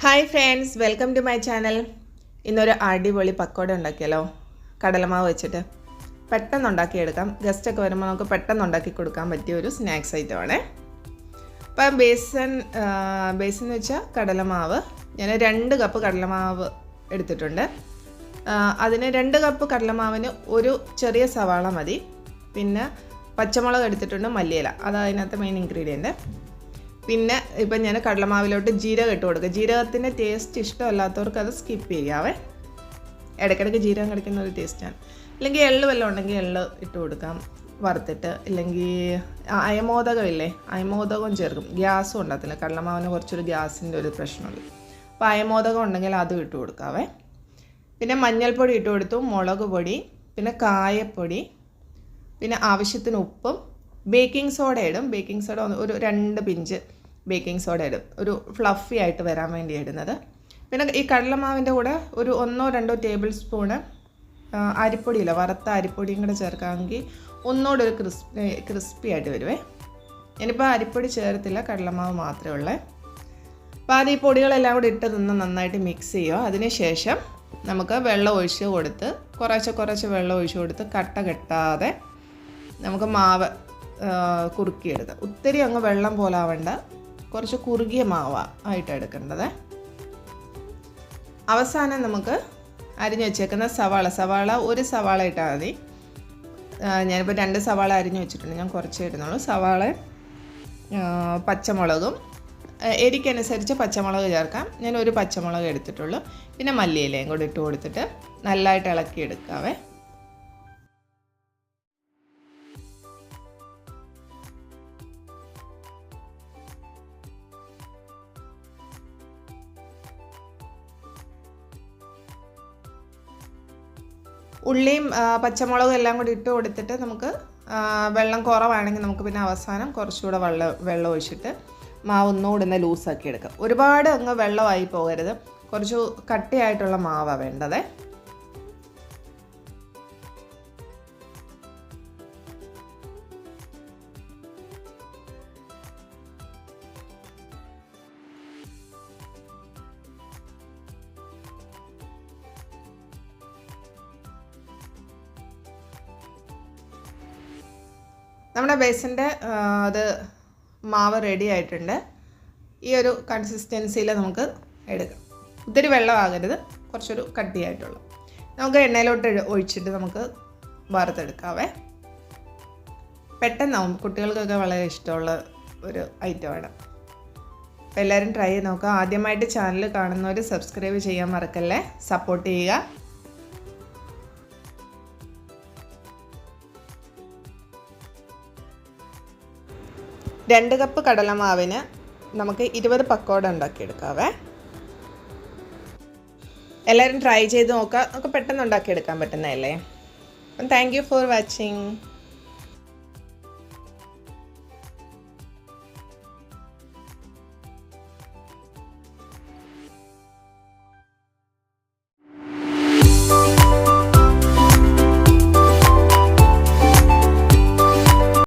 Hi friends, welcome to my channel. ഇന്നൊരു അടിപൊളി പക്കോട ഉണ്ടാക്കിയല്ലോ, കടലമാവ് വെച്ചിട്ട്. പെട്ടെന്ന് ഉണ്ടാക്കിയെടുക്കാം. ഗസ്റ്റൊക്കെ വരുമ്പോൾ നമുക്ക് പെട്ടെന്ന് ഉണ്ടാക്കി കൊടുക്കാൻ പറ്റിയ ഒരു സ്നാക്സ് ഐറ്റമാണ്. അപ്പം ബേസൻ എന്ന് വെച്ചാൽ കടലമാവ്. ഞാൻ 2 കപ്പ് കടലമാവ് എടുത്തിട്ടുണ്ട്. അതിന് 2 കപ്പ് കടലമാവിന് ഒരു ചെറിയ സവാള മതി. പിന്നെ പച്ചമുളക് എടുത്തിട്ടുണ്ട്, മല്ലിയില, അതാണ് അതിനകത്ത് മെയിൻ ഇൻഗ്രീഡിയൻറ്റ്. പിന്നെ ഇപ്പം ഞാൻ കടലമാവിലോട്ട് ജീരകം ഇട്ട് കൊടുക്കുക. ജീരകത്തിൻ്റെ ടേസ്റ്റ് ഇഷ്ടമല്ലാത്തവർക്ക് അത് സ്കിപ്പ് ചെയ്യാവേ. ഇടയ്ക്കിടയ്ക്ക് ജീരകം കടിക്കുന്ന ഒരു ടേസ്റ്റാണ്. അല്ലെങ്കിൽ എള്ള് വല്ലതും ഉണ്ടെങ്കിൽ എള്ള് ഇട്ട് കൊടുക്കാം വറുത്തിട്ട്. ഇല്ലെങ്കിൽ അയമോദകം ഇല്ലേ, അയമോദകം ചേർക്കും. ഗ്യാസും ഉണ്ടാകത്തില്ല, കടലമാവിന് കുറച്ചൊരു ഗ്യാസിൻ്റെ ഒരു പ്രശ്നമുണ്ട്. അപ്പോൾ അയമോദകം ഉണ്ടെങ്കിൽ അതും ഇട്ട് കൊടുക്കാവേ. പിന്നെ മഞ്ഞൾപ്പൊടി ഇട്ട് കൊടുത്തു, മുളക് പൊടി, പിന്നെ കായപ്പൊടി, പിന്നെ ആവശ്യത്തിന് ഉപ്പും ബേക്കിംഗ് സോഡ ഇടും. ബേക്കിംഗ് സോഡ ഒരു 2 പിഞ്ച് ബേക്കിംഗ് സോഡ ഇടും, ഒരു ഫ്ലഫി ആയിട്ട് വരാൻ വേണ്ടി ഇടുന്നത്. പിന്നെ ഈ കടലമാവിൻ്റെ കൂടെ ഒരു 1-2 ടേബിൾ സ്പൂണ് അരിപ്പൊടിയില്ല, വറുത്ത അരിപ്പൊടിയും കൂടെ ചേർക്കാമെങ്കിൽ ഒന്നുകൂടെ ഒരു ക്രിസ്പി ആയിട്ട് വരുവേ. ഞാനിപ്പോൾ അരിപ്പൊടി ചേർത്തില്ല, കടലമാവ് മാത്രമേ ഉള്ളൂ. അപ്പോൾ അത് ഈ പൊടികളെല്ലാം കൂടി ഇട്ട് നന്നായിട്ട് മിക്സ് ചെയ്യുക. അതിനുശേഷം നമുക്ക് വെള്ളം ഒഴിച്ച് കൊടുത്ത് കുറച്ച് വെള്ളം ഒഴിച്ച് കൊടുത്ത് കട്ട കെട്ടാതെ നമുക്ക് മാവ് കുറുക്കിയെടുക്കുക. ഒത്തിരി അങ്ങ് വെള്ളം പോലെ ആവേണ്ട, കുറച്ച് കുറുകിയ മാവ ആയിട്ട് എടുക്കേണ്ടത്. അവസാനം നമുക്ക് അരിഞ്ഞു വെച്ചേക്കുന്ന സവാള ഒരു സവാള ഇട്ടാൽ മതി. ഞാനിപ്പോൾ 2 സവാള അരിഞ്ഞു വെച്ചിട്ടുണ്ട്, ഞാൻ കുറച്ചേ ഇടുന്നുള്ളൂ. സവാള, പച്ചമുളകും, എരിക്കനുസരിച്ച് പച്ചമുളക് ചേർക്കാം. ഞാൻ ഒരു പച്ചമുളക് എടുത്തിട്ടുള്ളൂ. പിന്നെ മല്ലിയിലയും കൂടി ഇട്ട് കൊടുത്തിട്ട് നല്ലതായിട്ട് ഇളക്കിയെടുക്കാവേ. ഉള്ളിയും പച്ചമുളകും എല്ലാം കൂടി ഇട്ട് കൊടുത്തിട്ട് നമുക്ക് വെള്ളം കുറവാണെങ്കിൽ നമുക്ക് പിന്നെ അവസാനം കുറച്ചുകൂടെ വെള്ളം ഒഴിച്ചിട്ട് മാവ് ഒന്നുകൂടെ ലൂസാക്കി എടുക്കാം. ഒരുപാട് അങ്ങ് വെള്ളമായി പോകരുത്, കുറച്ച് കട്ടിയായിട്ടുള്ള മാവാണ് വേണ്ടത്. നമ്മുടെ ബേസിൻ്റെ അത് മാവ് റെഡി ആയിട്ടുണ്ട്. ഈ ഒരു കൺസിസ്റ്റൻസിയിൽ നമുക്ക് എടുക്കാം. ഒത്തിരി വെള്ളമാകരുത്, കുറച്ചൊരു കട്ടിയായിട്ടുള്ളൂ. നമുക്ക് എണ്ണയിലോട്ട് ഒഴിച്ചിട്ട് നമുക്ക് വറുത്തെടുക്കാവേ. പെട്ടെന്നാവും, കുട്ടികൾക്കൊക്കെ വളരെ ഇഷ്ടമുള്ള ഒരു ഐറ്റമാണ്. അപ്പോൾ എല്ലാവരും ട്രൈ ചെയ്ത് നോക്കുക. ആദ്യമായിട്ട് ചാനൽ കാണുന്നവർ സബ്സ്ക്രൈബ് ചെയ്യാൻ മറക്കല്ലേ, സപ്പോർട്ട് ചെയ്യുക. രണ്ട് കപ്പ് കടലമാവിന് നമുക്ക് 20 പക്കോട ഉണ്ടാക്കിയെടുക്കാവേ. എല്ലാവരും ട്രൈ ചെയ്ത് നോക്കുക, നമുക്ക് പെട്ടെന്ന് ഉണ്ടാക്കിയെടുക്കാൻ പറ്റുന്നതല്ലേ. അപ്പം താങ്ക് യു ഫോർ വാച്ചിങ്.